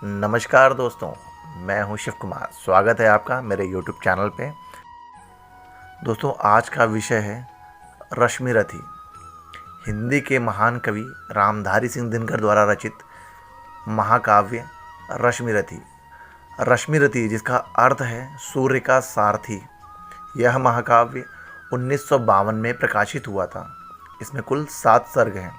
नमस्कार दोस्तों, मैं हूं शिव कुमार। स्वागत है आपका मेरे YouTube चैनल पे। दोस्तों, आज का विषय है रश्मिरथी। हिंदी के महान कवि रामधारी सिंह दिनकर द्वारा रचित महाकाव्य रश्मिरथी। रश्मिरथी जिसका अर्थ है सूर्य का सारथी। यह महाकाव्य 1952 में प्रकाशित हुआ था। इसमें कुल 7 सर्ग हैं,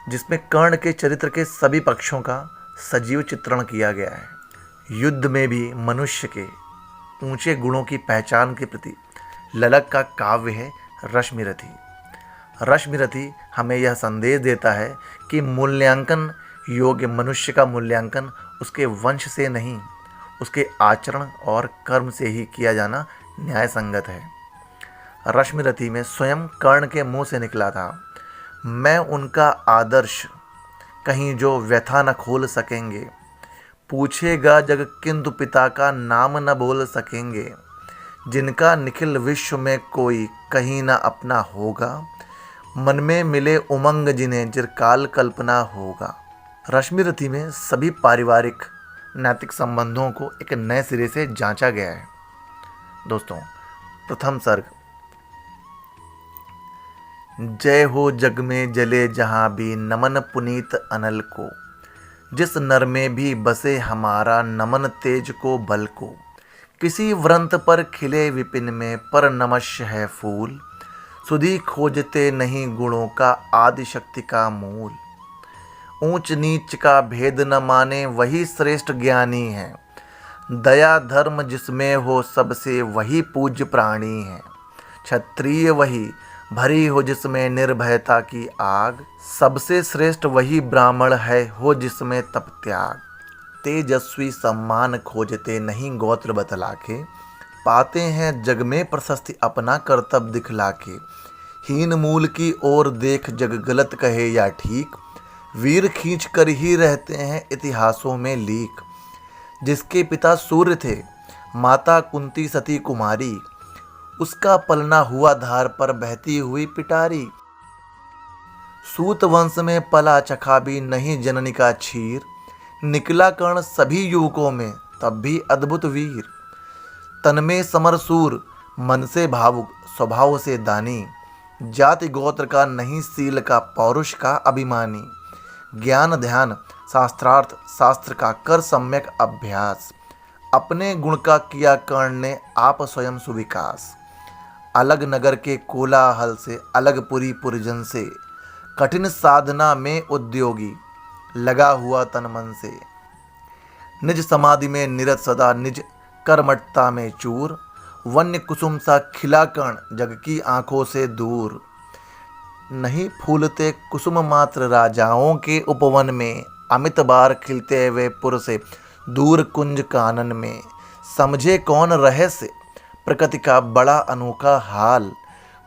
जिसमें कर्ण के चरित्र के सभी पक्षों का सजीव चित्रण किया गया है। युद्ध में भी मनुष्य के ऊंचे गुणों की पहचान के प्रति ललक का काव्य है रश्मिरथी। रश्मिरथी हमें यह संदेश देता है कि मूल्यांकन योग्य मनुष्य का मूल्यांकन उसके वंश से नहीं, उसके आचरण और कर्म से ही किया जाना न्याय संगत है। रश्मिरथी में स्वयं कर्ण के मुंह से निकला था, मैं उनका आदर्श कहीं जो व्यथा न खोल सकेंगे। पूछेगा जग किंतु पिता का नाम न बोल सकेंगे। जिनका निखिल विश्व में कोई कहीं न अपना होगा। मन में मिले उमंग जिन्हें चिरकाल कल्पना होगा। रश्मिरथी में सभी पारिवारिक नैतिक संबंधों को एक नए सिरे से जांचा गया है। दोस्तों, प्रथम सर्ग। जय हो जग में जले जहाँ भी नमन पुनीत अनल को। जिस नर में भी बसे हमारा नमन तेज को बल को। किसी व्रंत पर खिले विपिन में पर नमस्य है फूल। सुधी खोजते नहीं गुणों का आदि शक्ति का मूल। ऊंच नीच का भेद न माने वही श्रेष्ठ ज्ञानी है। दया धर्म जिसमें हो सबसे वही पूज्य प्राणी है। क्षत्रिय वही भरी हो जिसमें निर्भयता की आग। सबसे श्रेष्ठ वही ब्राह्मण है हो जिसमें तप त्याग। तेजस्वी सम्मान खोजते नहीं गोत्र बतला के। पाते हैं जग में प्रशस्ति अपना कर्तव्य दिखला के। हीन मूल की ओर देख जग गलत कहे या ठीक। वीर खींच कर ही रहते हैं इतिहासों में लीक। जिसके पिता सूर्य थे माता कुंती सती कुमारी। उसका पलना हुआ धार पर बहती हुई पिटारी। सूत वंश में पला चखा भी नहीं जननी का क्षीर। निकला कर्ण सभी युवकों में तब भी अद्भुत वीर। तन में समरसूर मन से भावुक स्वभाव से दानी। जाति गोत्र का नहीं सील का पौरुष का अभिमानी। ज्ञान ध्यान शास्त्रार्थ शास्त्र का कर सम्यक अभ्यास। अपने गुण का किया कर्ण ने आप स्वयं सुविकास। अलग नगर के कोलाहल से अलग पुरी पुरजन से। कठिन साधना में उद्योगी लगा हुआ तन मन से। निज समाधि में निरत सदा निज कर्मठता में चूर। वन्य कुसुम सा खिला कर्ण जग की आंखों से दूर। नहीं फूलते कुसुम मात्र राजाओं के उपवन में। अमित बार खिलते हुए पुर से दूर कुंज कानन में। समझे कौन रहस्य प्रकृति का बड़ा अनोखा हाल।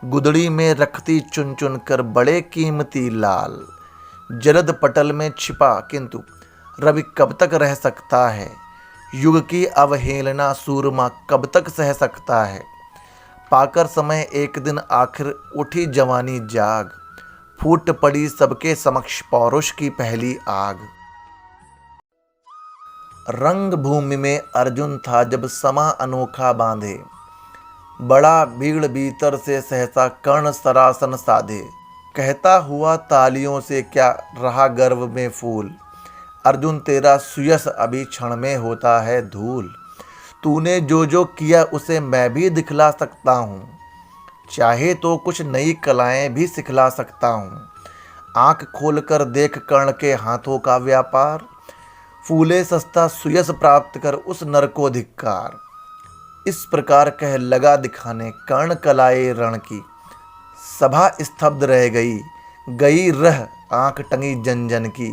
गुदड़ी में रखती चुन चुन कर बड़े कीमती लाल। जलद पटल में छिपा किंतु रवि कब तक रह सकता है। युग की अवहेलना सूरमा कब तक सह सकता है। पाकर समय एक दिन आखिर उठी जवानी जाग। फूट पड़ी सबके समक्ष पौरुष की पहली आग। रंग भूमि में अर्जुन था जब समा अनोखा बांधे। बड़ा भीड़ भीतर से सहसा कर्ण सरासन साधे। कहता हुआ तालियों से क्या रहा गर्व में फूल। अर्जुन तेरा सुयस अभी क्षण में होता है धूल। तूने जो जो किया उसे मैं भी दिखला सकता हूँ। चाहे तो कुछ नई कलाएं भी सिखला सकता हूँ। आंख खोलकर देख कर्ण के हाथों का व्यापार। फूले सस्ता सुयस प्राप्त कर उस नर को धिक्कार। इस प्रकार कह लगा दिखाने कर्ण कलाए रण की। सभा स्तब्ध रह गई रह आंख टंगी जन जन की।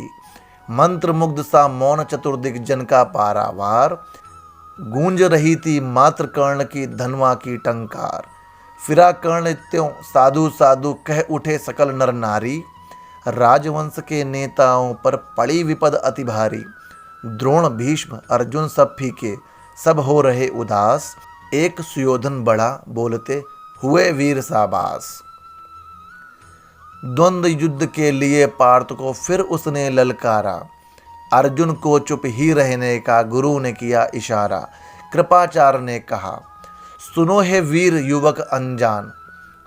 मंत्र मुग्ध सा मौन चतुर्दिक जन का पारावार। गूंज रही थी मात्र कर्ण की धनवा की टंकार। फिरा कर्ण त्यों साधु साधु कह उठे सकल नर नारी। राजवंश के नेताओं पर पड़ी विपद अति भारी। द्रोण भीष्म अर्जुन सब फीके सब हो रहे उदास। एक सुयोधन बड़ा बोलते हुए वीर शाबाश। द्वंद्व युद्ध के लिए पार्थ को फिर उसने ललकारा। अर्जुन को चुप ही रहने का गुरु ने किया इशारा। कृपाचार्य ने कहा, सुनो हे वीर युवक अनजान,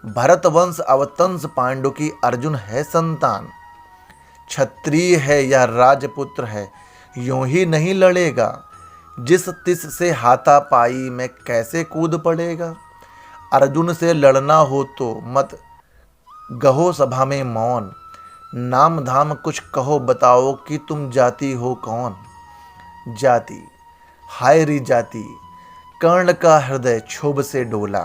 भरत वंश अवतंस पांडु की अर्जुन है संतान। क्षत्रिय है या राजपुत्र है, यूं ही नहीं लड़ेगा, जिस तिस से हाथापाई में कैसे कूद पड़ेगा। अर्जुन से लड़ना हो तो मत गहो सभा में मौन, नाम धाम कुछ कहो बताओ कि तुम जाति हो कौन। जाति, हाय री जाति, कर्ण का हृदय क्षोभ से डोला,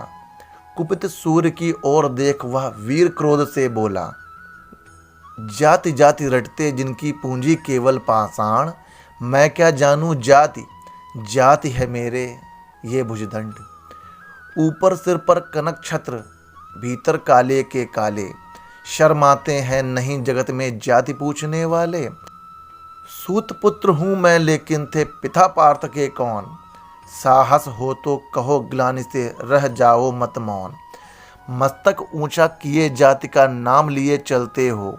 कुपित सूर्य की ओर देख वह वीर क्रोध से बोला। जाति जाति रटते जिनकी पूंजी केवल पाषाण, मैं क्या जानूं जाति, जाति है मेरे ये भुजदंड। ऊपर सिर पर कनक छत्र, भीतर काले के काले, शर्माते हैं नहीं जगत में जाति पूछने वाले। सूत पुत्र हूँ मैं लेकिन थे पिता पार्थ के कौन, साहस हो तो कहो ग्लानि से रह जाओ मत मौन। मस्तक ऊंचा किए जाति का नाम लिए चलते हो,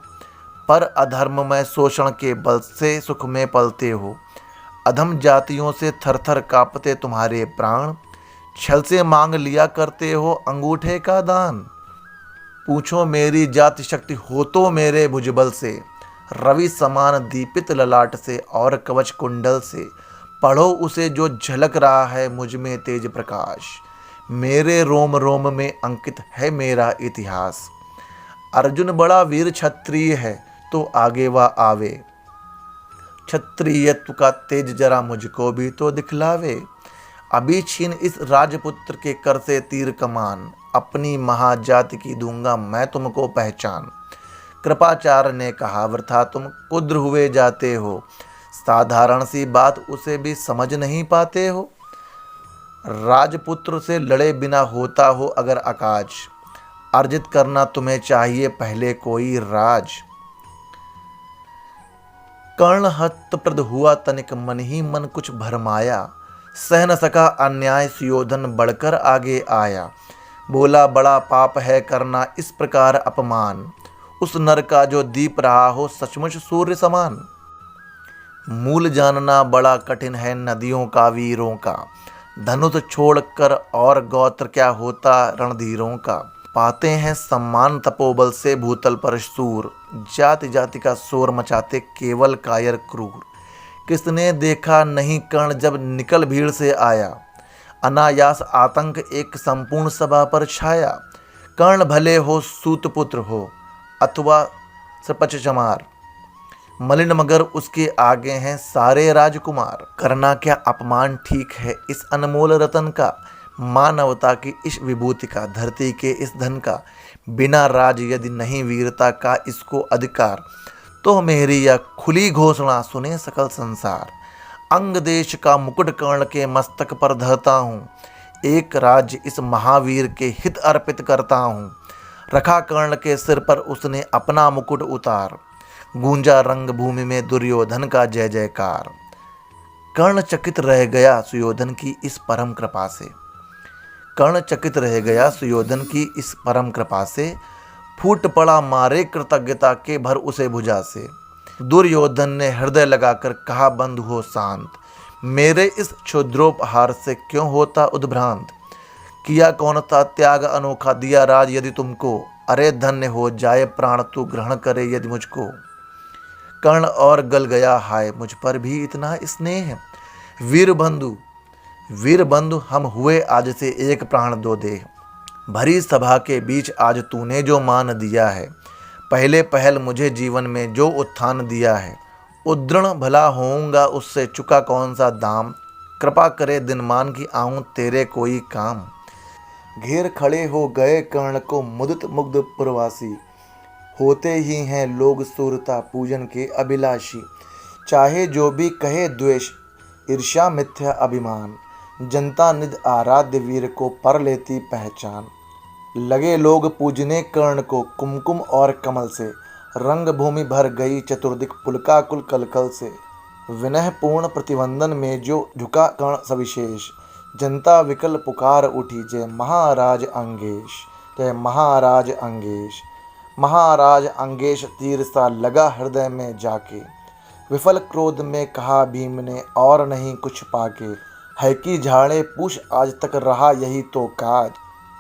पर अधर्म में शोषण के बल से सुख में पलते हो। अधम जातियों से थरथर कांपते तुम्हारे प्राण, छल से मांग लिया करते हो अंगूठे का दान। पूछो मेरी जाति शक्ति हो तो मेरे भुजबल से, रवि समान दीपित ललाट से और कवच कुंडल से। पढ़ो उसे जो झलक रहा है मुझ में तेज प्रकाश, मेरे रोम रोम में अंकित है मेरा इतिहास। अर्जुन बड़ा वीर क्षत्रिय है तो आगे वह आवे, क्षत्रियत्व का तेज जरा मुझको भी तो दिखलावे। अभी छीन इस राजपुत्र के कर से तीर कमान, अपनी महाजाति की दूंगा मैं तुमको पहचान। कृपाचार्य ने कहा, वृथा तुम कुद्र हुए जाते हो, साधारण सी बात उसे भी समझ नहीं पाते हो। राजपुत्र से लड़े बिना होता हो अगर अकाज, अर्जित करना तुम्हें चाहिए पहले कोई राज। कर्ण हतप्रद हुआ तनिक मन ही मन कुछ भरमाया, सह न सका अन्याय सुयोधन बढ़कर आगे आया। बोला बड़ा पाप है करना इस प्रकार अपमान, उस नर का जो दीप रहा हो सचमुच सूर्य समान। मूल जानना बड़ा कठिन है नदियों का वीरों का, धनुष छोड़कर और गोत्र क्या होता रणधीरों का। पाते हैं सम्मान तपोबल से भूतल पर सूर, जाति जाति का शोर मचाते केवल कायर क्रूर। किसने देखा नहीं कर्ण जब निकल भीड़ से आया, अनायास आतंक एक संपूर्ण सभा पर छाया। कर्ण भले हो सूतपुत्र हो अथवा सपच चमार, मलिन मगर उसके आगे हैं सारे राजकुमार। करना क्या अपमान ठीक है इस अनमोल रतन का, मानवता की इस विभूति का, धरती के इस धन का। बिना राज यदि नहीं वीरता का इसको अधिकार, तो मेरी यह खुली घोषणा सुने सकल संसार। अंग देश का मुकुट कर्ण के मस्तक पर धरता हूँ, एक राज्य इस महावीर के हित अर्पित करता हूँ। रखा कर्ण के सिर पर उसने अपना मुकुट उतार, गूंजा रंग भूमि में दुर्योधन का जय जयकार। कर्ण चकित रह गया सुयोधन की इस परम कृपा से, कर्ण चकित रह गया सुयोधन की इस परम कृपा से। फूट पड़ा मारे कृतज्ञता के भर उसे भुजा से। दुर्योधन ने हृदय लगाकर कहा, बंधु हो शांत, मेरे इस क्षुद्रोपहार से क्यों होता उद्भ्रांत। किया कौन सा त्याग अनोखा दिया राज यदि तुमको, अरे धन्य हो जाए प्राण तू ग्रहण करे यदि मुझको। कर्ण और गल गया, हाय मुझ पर भी इतना स्नेह। वीर बंधु हम हुए आज से एक प्राण दो देह। भरी सभा के बीच आज तूने जो मान दिया है, पहले पहल मुझे जीवन में जो उत्थान दिया है। उद्दृढ़ भला होऊंगा उससे चुका कौन सा दाम, कृपा करे दिनमान की आऊं तेरे कोई काम। घेर खड़े हो गए कर्ण को मुदित मुग्ध पुरवासी, होते ही हैं लोग सूरता पूजन के अभिलाषी। चाहे जो भी कहे द्वेष ईर्ष्या मिथ्या अभिमान, जनता निध आराध्य वीर को पर लेती पहचान। लगे लोग पूजने कर्ण को कुमकुम और कमल से, रंग भूमि भर गई चतुर्दिक पुलकाकुल कलकल से। विनय पूर्ण प्रतिवंदन में जो झुका कर्ण सविशेष, जनता विकल पुकार उठी जय महाराज अंगेश, जय महाराज अंगेश। महाराज अंगेश तीर सा लगा हृदय में जाके, विफल क्रोध में कहा भीम ने, और नहीं कुछ पाके, है कि झाड़े पूछ आज तक रहा यही तो काज।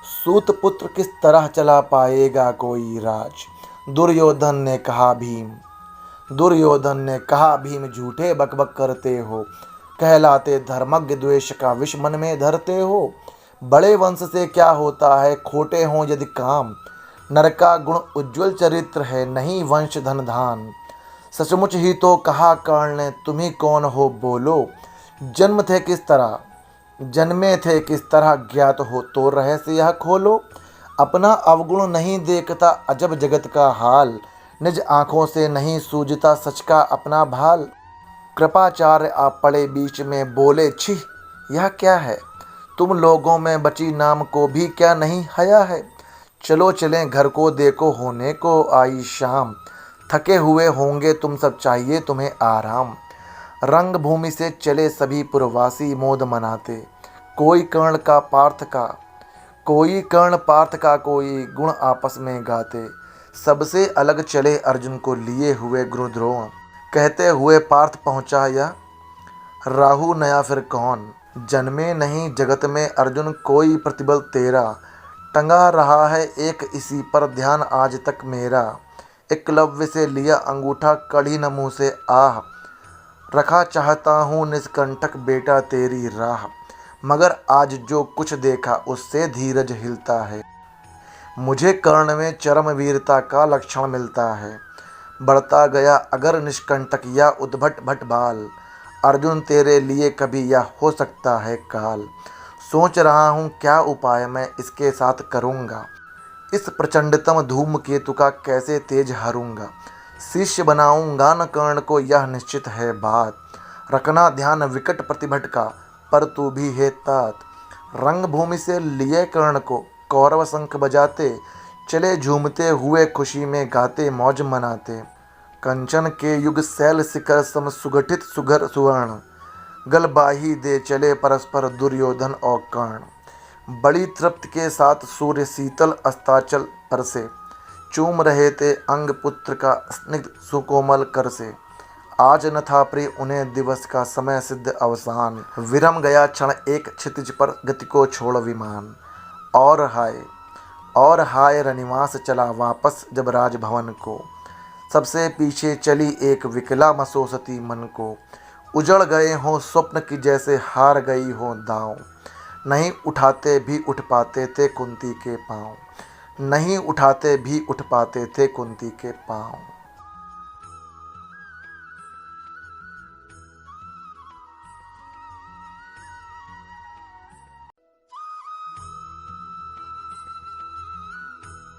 सूत पुत्र किस तरह चला पाएगा कोई राज। दुर्योधन ने कहा भीम, दुर्योधन ने कहा भीम झूठे बकबक करते हो, कहलाते धर्मज्ञ द्वेष का विष मन में धरते हो। बड़े वंश से क्या होता है खोटे हों यदि काम, नर का गुण उज्ज्वल चरित्र है नहीं वंश धन धान। सचमुच ही तो कहा कर्ण ने, तुम्ही कौन हो बोलो, जन्म थे किस तरह जन्मे थे किस तरह, ज्ञात हो तो रहस्य यह खोलो। अपना अवगुण नहीं देखता अजब जगत का हाल, निज आँखों से नहीं सूझता सच का अपना भाल। कृपाचार्य आप पड़े बीच में बोले, छी यह क्या है, तुम लोगों में बची नाम को भी क्या नहीं हया है। चलो चलें घर को, देखो होने को आई शाम, थके हुए होंगे तुम सब, चाहिए तुम्हें आराम। रंग भूमि से चले सभी पुरवासी मोद मनाते, कोई कर्ण पार्थ का कोई गुण आपस में गाते। सबसे अलग चले अर्जुन को लिए हुए गुरुद्रोण, कहते हुए पार्थ पहुँचा यह राहु नया फिर कौन। जन्मे नहीं जगत में अर्जुन कोई प्रतिबल तेरा, टंगा रहा है एक इसी पर ध्यान आज तक मेरा। एकलव्य से लिया अंगूठा कड़ी न मुँह से आह, रखा चाहता हूँ निष्कंटक बेटा तेरी राह। मगर आज जो कुछ देखा उससे धीरज हिलता है, मुझे कर्ण में चरम वीरता का लक्षण मिलता है। बढ़ता गया अगर निष्कंटक या उद्भट भट बाल, अर्जुन तेरे लिए कभी यह हो सकता है काल। सोच रहा हूँ क्या उपाय मैं इसके साथ करूँगा, इस प्रचंडतम धूमकेतु का कैसे तेज हरूंगा। शिष्य बनाऊंगा न कर्ण को यह निश्चित है बात, रखना ध्यान विकट प्रतिभट का पर तू भी है तात। रंग भूमि से लिए कर्ण को कौरव शंख बजाते, चले झूमते हुए खुशी में गाते मौज मनाते। कंचन के युग शैल शिखर सम सुगठित सुघर सुवर्ण, गलबाही दे चले परस्पर दुर्योधन और कर्ण। बड़ी तृप्ति के साथ सूर्य शीतल अस्ताचल पर से, चूम रहे थे अंग पुत्र का स्निग्ध सुकोमल कर से। आज न था प्रिय उन्हें दिवस का समय सिद्ध अवसान, विरम गया क्षण एक क्षितिज पर गति को छोड़ विमान। और हाय रनिवास चला वापस जब राजभवन को, सबसे पीछे चली एक विकला मसोसती मन को। उजड़ गए हों स्वप्न की जैसे हार गई हो दांव, नहीं उठाते भी उठ पाते थे कुंती के पाँव, नहीं उठाते भी उठ पाते थे कुंती के पाँव।